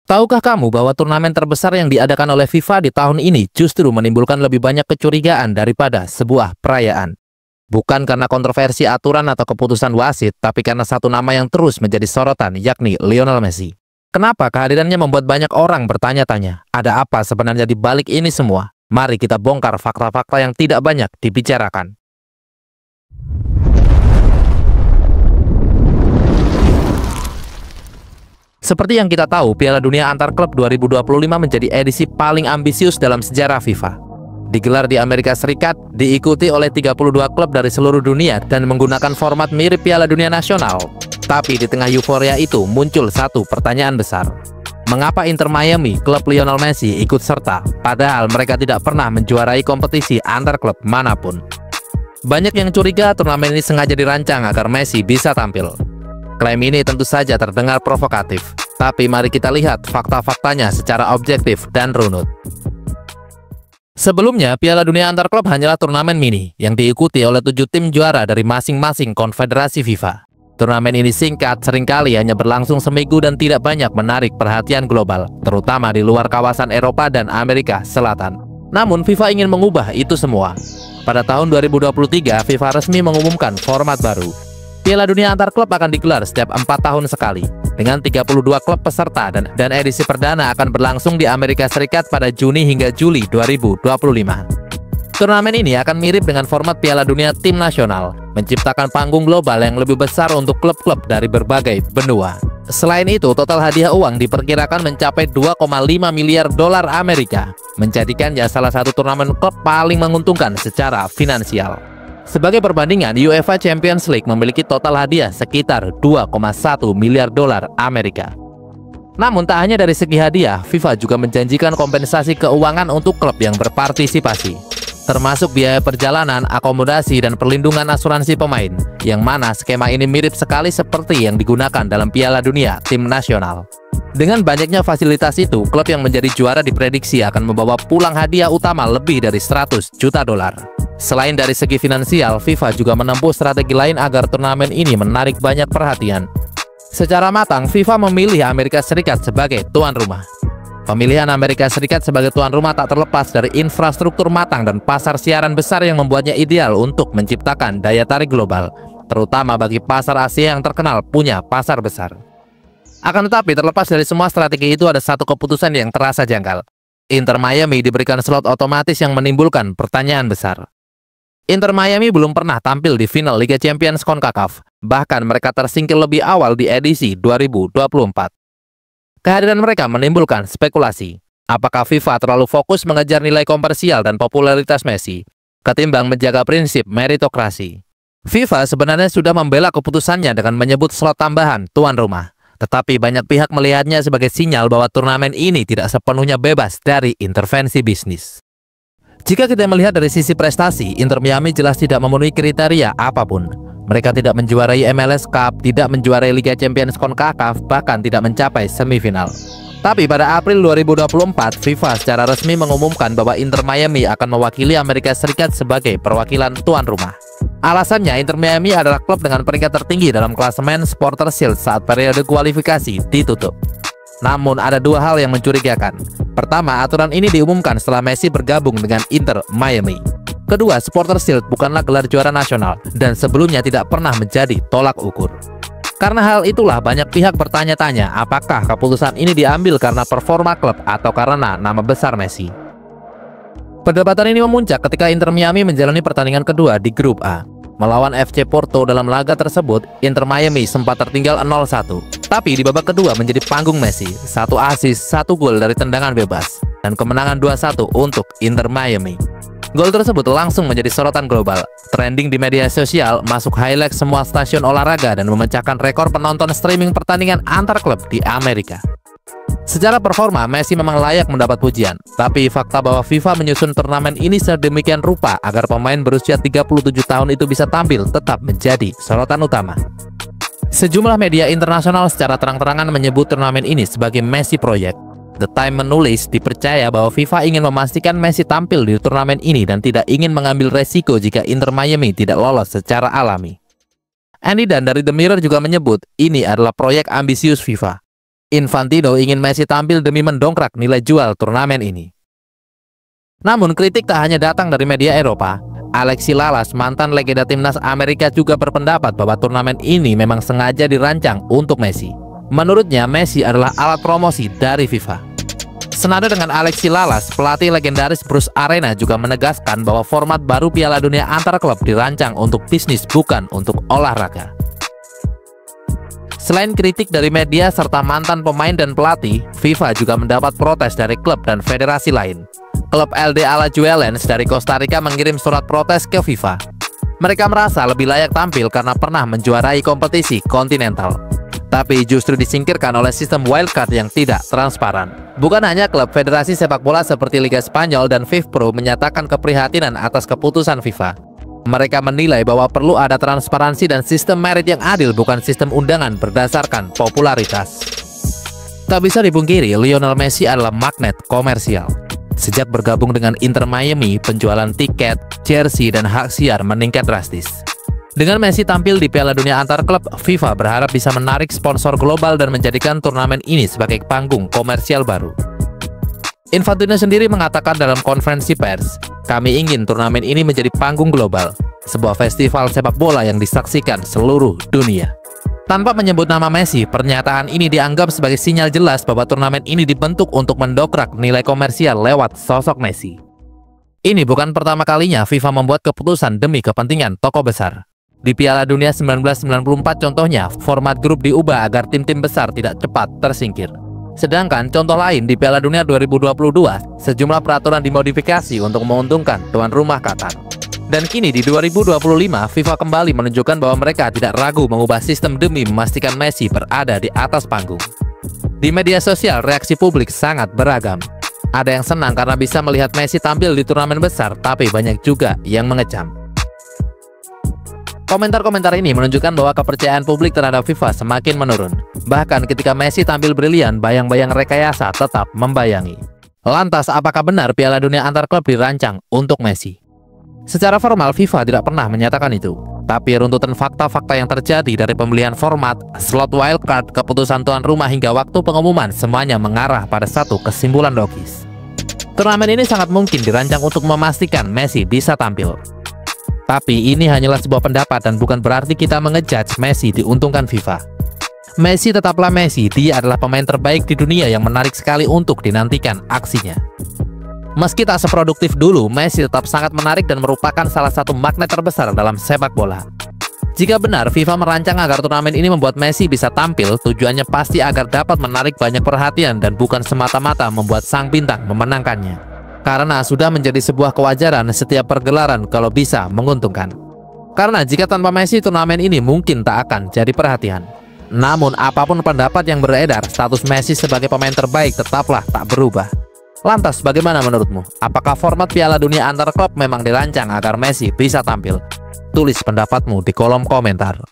Tahukah kamu bahwa turnamen terbesar yang diadakan oleh FIFA di tahun ini justru menimbulkan lebih banyak kecurigaan daripada sebuah perayaan? Bukan karena kontroversi aturan atau keputusan wasit, tapi karena satu nama yang terus menjadi sorotan, yakni Lionel Messi. Kenapa kehadirannya membuat banyak orang bertanya-tanya, ada apa sebenarnya di balik ini semua? Mari kita bongkar fakta-fakta yang tidak banyak dibicarakan. Seperti yang kita tahu, Piala Dunia Antar Klub 2025 menjadi edisi paling ambisius dalam sejarah FIFA. Digelar di Amerika Serikat, diikuti oleh 32 klub dari seluruh dunia dan menggunakan format mirip Piala Dunia Nasional. Tapi di tengah euforia itu muncul satu pertanyaan besar. Mengapa Inter Miami, klub Lionel Messi, ikut serta, padahal mereka tidak pernah menjuarai kompetisi antar klub manapun? Banyak yang curiga turnamen ini sengaja dirancang agar Messi bisa tampil. Klaim ini tentu saja terdengar provokatif, tapi mari kita lihat fakta-faktanya secara objektif dan runut. Sebelumnya, Piala Dunia Antar Klub hanyalah turnamen mini yang diikuti oleh 7 tim juara dari masing-masing konfederasi FIFA. Turnamen ini singkat, seringkali hanya berlangsung seminggu dan tidak banyak menarik perhatian global, terutama di luar kawasan Eropa dan Amerika Selatan. Namun, FIFA ingin mengubah itu semua. Pada tahun 2023, FIFA resmi mengumumkan format baru. Piala Dunia Antar Klub akan digelar setiap 4 tahun sekali, dengan 32 klub peserta dan edisi perdana akan berlangsung di Amerika Serikat pada Juni hingga Juli 2025. Turnamen ini akan mirip dengan format Piala Dunia Tim Nasional, menciptakan panggung global yang lebih besar untuk klub-klub dari berbagai benua. Selain itu, total hadiah uang diperkirakan mencapai 2,5 miliar dolar Amerika, menjadikannya salah satu turnamen klub paling menguntungkan secara finansial. Sebagai perbandingan, UEFA Champions League memiliki total hadiah sekitar 2,1 miliar dolar Amerika. Namun tak hanya dari segi hadiah, FIFA juga menjanjikan kompensasi keuangan untuk klub yang berpartisipasi, termasuk biaya perjalanan, akomodasi, dan perlindungan asuransi pemain, yang mana skema ini mirip sekali seperti yang digunakan dalam Piala Dunia Tim Nasional. Dengan banyaknya fasilitas itu, klub yang menjadi juara diprediksi akan membawa pulang hadiah utama lebih dari 100 juta dolar. Selain dari segi finansial, FIFA juga menempuh strategi lain agar turnamen ini menarik banyak perhatian. Secara matang, FIFA memilih Amerika Serikat sebagai tuan rumah. Pemilihan Amerika Serikat sebagai tuan rumah tak terlepas dari infrastruktur matang dan pasar siaran besar yang membuatnya ideal untuk menciptakan daya tarik global, terutama bagi pasar Asia yang terkenal punya pasar besar. Akan tetapi, terlepas dari semua strategi itu, ada satu keputusan yang terasa janggal. Inter Miami diberikan slot otomatis yang menimbulkan pertanyaan besar. Inter Miami belum pernah tampil di final Liga Champions CONCACAF, bahkan mereka tersingkir lebih awal di edisi 2024. Kehadiran mereka menimbulkan spekulasi. Apakah FIFA terlalu fokus mengejar nilai komersial dan popularitas Messi, ketimbang menjaga prinsip meritokrasi? FIFA sebenarnya sudah membela keputusannya dengan menyebut slot tambahan tuan rumah. Tetapi banyak pihak melihatnya sebagai sinyal bahwa turnamen ini tidak sepenuhnya bebas dari intervensi bisnis. Jika kita melihat dari sisi prestasi, Inter Miami jelas tidak memenuhi kriteria apapun. Mereka tidak menjuarai MLS Cup, tidak menjuarai Liga Champions CONCACAF, bahkan tidak mencapai semifinal. Tapi pada April 2024, FIFA secara resmi mengumumkan bahwa Inter Miami akan mewakili Amerika Serikat sebagai perwakilan tuan rumah. Alasannya, Inter Miami adalah klub dengan peringkat tertinggi dalam klasemen Supporters Shield saat periode kualifikasi ditutup. Namun ada dua hal yang mencurigakan. Pertama, aturan ini diumumkan setelah Messi bergabung dengan Inter Miami. Kedua, Supporters Shield bukanlah gelar juara nasional dan sebelumnya tidak pernah menjadi tolak ukur. Karena hal itulah banyak pihak bertanya-tanya apakah keputusan ini diambil karena performa klub atau karena nama besar Messi. Perdebatan ini memuncak ketika Inter Miami menjalani pertandingan kedua di grup A. Melawan FC Porto, dalam laga tersebut, Inter Miami sempat tertinggal 0-1. Tapi di babak kedua menjadi panggung Messi, 1 assist, 1 gol dari tendangan bebas, dan kemenangan 2-1 untuk Inter Miami. Gol tersebut langsung menjadi sorotan global, trending di media sosial, masuk highlight semua stasiun olahraga, dan memecahkan rekor penonton streaming pertandingan antar klub di Amerika. Secara performa, Messi memang layak mendapat pujian, tapi fakta bahwa FIFA menyusun turnamen ini sedemikian rupa agar pemain berusia 37 tahun itu bisa tampil tetap menjadi sorotan utama. Sejumlah media internasional secara terang-terangan menyebut turnamen ini sebagai Messi Project. The Time menulis dipercaya bahwa FIFA ingin memastikan Messi tampil di turnamen ini dan tidak ingin mengambil resiko jika Inter Miami tidak lolos secara alami. Andy Dan dari The Mirror juga menyebut ini adalah proyek ambisius FIFA. Infantino ingin Messi tampil demi mendongkrak nilai jual turnamen ini. Namun kritik tak hanya datang dari media Eropa. Alexis Lalas, mantan legenda timnas Amerika, juga berpendapat bahwa turnamen ini memang sengaja dirancang untuk Messi. Menurutnya, Messi adalah alat promosi dari FIFA. Senada dengan Alexis Lalas, pelatih legendaris Bruce Arena juga menegaskan bahwa format baru Piala Dunia antar klub dirancang untuk bisnis, bukan untuk olahraga. Selain kritik dari media serta mantan pemain dan pelatih, FIFA juga mendapat protes dari klub dan federasi lain. Klub LD Alajuelense dari Costa Rica mengirim surat protes ke FIFA. Mereka merasa lebih layak tampil karena pernah menjuarai kompetisi kontinental, tapi justru disingkirkan oleh sistem wildcard yang tidak transparan. Bukan hanya klub, federasi sepak bola seperti Liga Spanyol dan FIFPro menyatakan keprihatinan atas keputusan FIFA. Mereka menilai bahwa perlu ada transparansi dan sistem merit yang adil, bukan sistem undangan berdasarkan popularitas. Tak bisa dipungkiri, Lionel Messi adalah magnet komersial. Sejak bergabung dengan Inter Miami, penjualan tiket, jersey, dan hak siar meningkat drastis. Dengan Messi tampil di Piala Dunia antar klub, FIFA berharap bisa menarik sponsor global dan menjadikan turnamen ini sebagai panggung komersial baru. Infantino sendiri mengatakan dalam konferensi pers, "Kami ingin turnamen ini menjadi panggung global, sebuah festival sepak bola yang disaksikan seluruh dunia." Tanpa menyebut nama Messi, pernyataan ini dianggap sebagai sinyal jelas bahwa turnamen ini dibentuk untuk mendongkrak nilai komersial lewat sosok Messi. Ini bukan pertama kalinya FIFA membuat keputusan demi kepentingan tokoh besar. Di Piala Dunia 1994 contohnya, format grup diubah agar tim-tim besar tidak cepat tersingkir. Sedangkan contoh lain di Piala Dunia 2022, sejumlah peraturan dimodifikasi untuk menguntungkan tuan rumah Qatar. Dan kini di 2025, FIFA kembali menunjukkan bahwa mereka tidak ragu mengubah sistem demi memastikan Messi berada di atas panggung. Di media sosial, reaksi publik sangat beragam. Ada yang senang karena bisa melihat Messi tampil di turnamen besar, tapi banyak juga yang mengecam. Komentar-komentar ini menunjukkan bahwa kepercayaan publik terhadap FIFA semakin menurun. Bahkan ketika Messi tampil brilian, bayang-bayang rekayasa tetap membayangi. Lantas, apakah benar Piala Dunia antar klub dirancang untuk Messi? Secara formal, FIFA tidak pernah menyatakan itu. Tapi runtutan fakta-fakta yang terjadi dari pembelian format, slot wildcard, keputusan tuan rumah hingga waktu pengumuman, semuanya mengarah pada satu kesimpulan logis. Turnamen ini sangat mungkin dirancang untuk memastikan Messi bisa tampil. Tapi ini hanyalah sebuah pendapat dan bukan berarti kita mengejudge Messi diuntungkan FIFA. Messi tetaplah Messi, dia adalah pemain terbaik di dunia yang menarik sekali untuk dinantikan aksinya. Meski tak seproduktif dulu, Messi tetap sangat menarik dan merupakan salah satu magnet terbesar dalam sepak bola. Jika benar FIFA merancang agar turnamen ini membuat Messi bisa tampil, tujuannya pasti agar dapat menarik banyak perhatian dan bukan semata-mata membuat sang bintang memenangkannya. Karena sudah menjadi sebuah kewajaran setiap pergelaran kalau bisa menguntungkan. Karena jika tanpa Messi, turnamen ini mungkin tak akan jadi perhatian. Namun apapun pendapat yang beredar, status Messi sebagai pemain terbaik tetaplah tak berubah. Lantas bagaimana menurutmu? Apakah format Piala Dunia antar klub memang dirancang agar Messi bisa tampil? Tulis pendapatmu di kolom komentar.